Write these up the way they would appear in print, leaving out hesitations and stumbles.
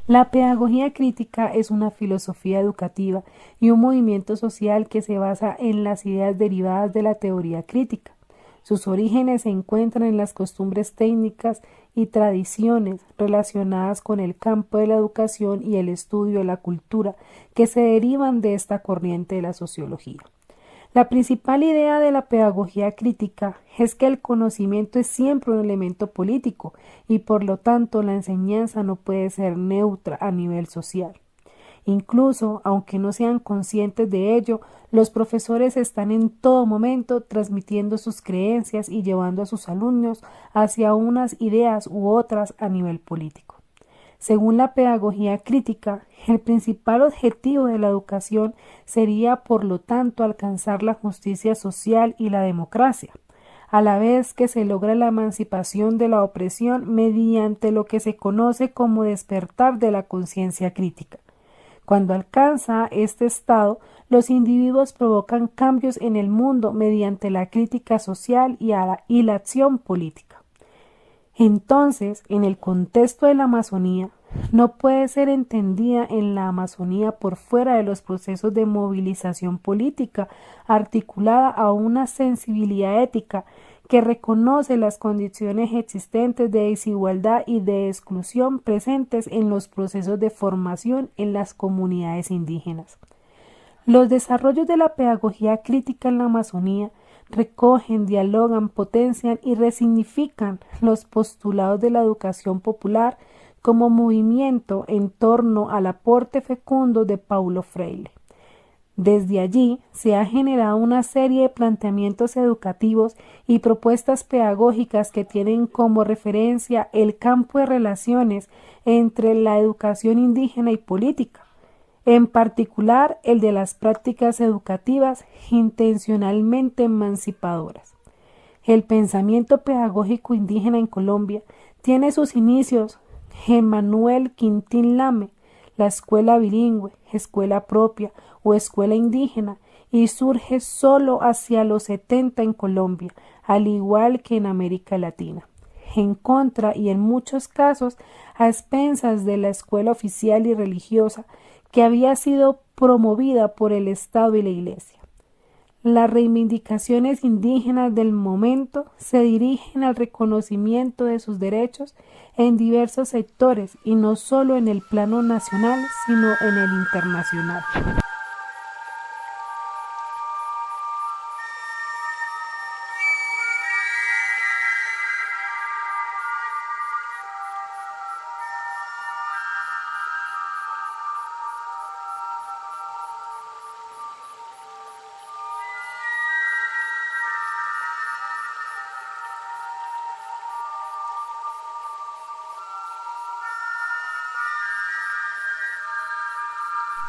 La pedagogía crítica es una filosofía educativa y un movimiento social que se basa en las ideas derivadas de la teoría crítica. Sus orígenes se encuentran en las costumbres técnicas y tradiciones relacionadas con el campo de la educación y el estudio de la cultura que se derivan de esta corriente de la sociología. La principal idea de la pedagogía crítica es que el conocimiento es siempre un elemento político y por lo tanto la enseñanza no puede ser neutra a nivel social. Incluso, aunque no sean conscientes de ello, los profesores están en todo momento transmitiendo sus creencias y llevando a sus alumnos hacia unas ideas u otras a nivel político. Según la pedagogía crítica, el principal objetivo de la educación sería, por lo tanto, alcanzar la justicia social y la democracia, a la vez que se logra la emancipación de la opresión mediante lo que se conoce como despertar de la conciencia crítica. Cuando alcanza este estado, los individuos provocan cambios en el mundo mediante la crítica social y la acción política. Entonces, en el contexto de la Amazonía, no puede ser entendida en la Amazonía por fuera de los procesos de movilización política articulada a una sensibilidad ética que reconoce las condiciones existentes de desigualdad y de exclusión presentes en los procesos de formación en las comunidades indígenas. Los desarrollos de la pedagogía crítica en la Amazonía recogen, dialogan, potencian y resignifican los postulados de la educación popular como movimiento en torno al aporte fecundo de Paulo Freire. Desde allí se ha generado una serie de planteamientos educativos y propuestas pedagógicas que tienen como referencia el campo de relaciones entre la educación indígena y política, en particular el de las prácticas educativas intencionalmente emancipadoras. El pensamiento pedagógico indígena en Colombia tiene sus inicios en Manuel Quintín Lame, la escuela bilingüe, escuela propia o escuela indígena, y surge solo hacia los 70 en Colombia, al igual que en América Latina, en contra y en muchos casos a expensas de la escuela oficial y religiosa que había sido promovida por el Estado y la Iglesia. Las reivindicaciones indígenas del momento se dirigen al reconocimiento de sus derechos en diversos sectores y no solo en el plano nacional, sino en el internacional.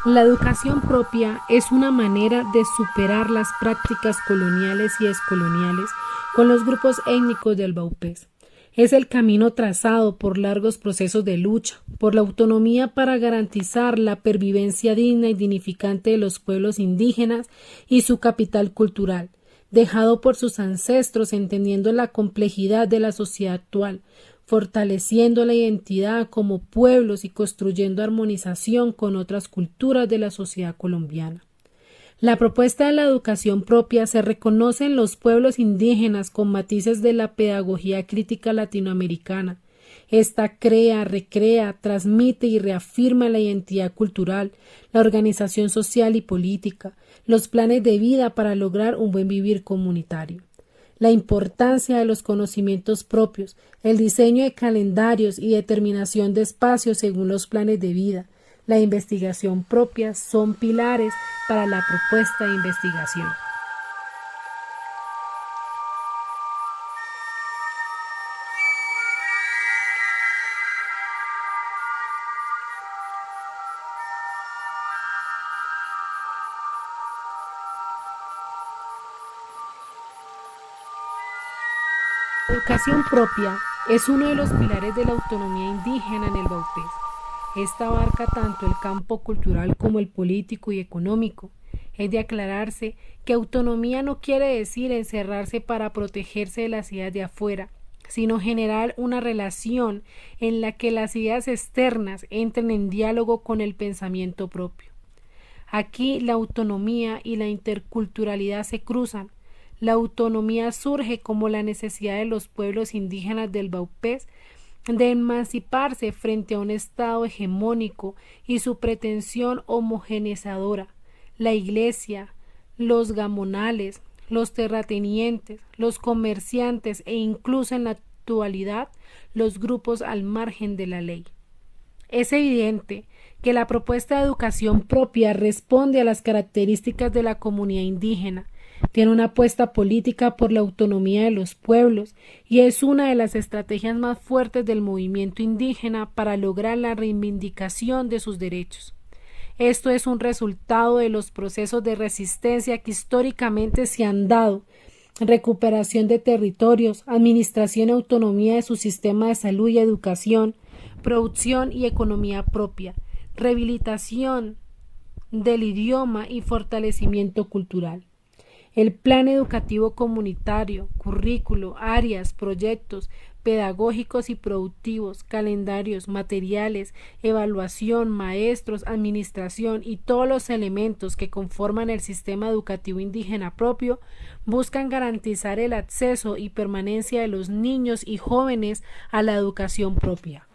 La educación propia es una manera de superar las prácticas coloniales y excoloniales con los grupos étnicos del Baupés. Es el camino trazado por largos procesos de lucha, por la autonomía para garantizar la pervivencia digna y dignificante de los pueblos indígenas y su capital cultural, dejado por sus ancestros entendiendo la complejidad de la sociedad actual, fortaleciendo la identidad como pueblos y construyendo armonización con otras culturas de la sociedad colombiana. La propuesta de la educación propia se reconoce en los pueblos indígenas con matices de la pedagogía crítica latinoamericana. Esta crea, recrea, transmite y reafirma la identidad cultural, la organización social y política, los planes de vida para lograr un buen vivir comunitario. La importancia de los conocimientos propios, el diseño de calendarios y determinación de espacios según los planes de vida, la investigación propia son pilares para la propuesta de investigación. La educación propia es uno de los pilares de la autonomía indígena en el Baupés. Esta abarca tanto el campo cultural como el político y económico. Es de aclararse que autonomía no quiere decir encerrarse para protegerse de las ideas de afuera. sino generar una relación en la que las ideas externas entren en diálogo con el pensamiento propio. Aquí la autonomía y la interculturalidad se cruzan. La autonomía surge como la necesidad de los pueblos indígenas del Baupés de emanciparse frente a un Estado hegemónico y su pretensión homogeneizadora. La Iglesia, los gamonales, los terratenientes, los comerciantes e incluso en la actualidad los grupos al margen de la ley. Es evidente que la propuesta de educación propia responde a las características de la comunidad indígena, tiene una apuesta política por la autonomía de los pueblos y es una de las estrategias más fuertes del movimiento indígena para lograr la reivindicación de sus derechos. Esto es un resultado de los procesos de resistencia que históricamente se han dado: recuperación de territorios, administración y autonomía de su sistema de salud y educación, producción y economía propia, rehabilitación del idioma y fortalecimiento cultural. El plan educativo comunitario, currículo, áreas, proyectos pedagógicos y productivos, calendarios, materiales, evaluación, maestros, administración y todos los elementos que conforman el sistema educativo indígena propio buscan garantizar el acceso y permanencia de los niños y jóvenes a la educación propia.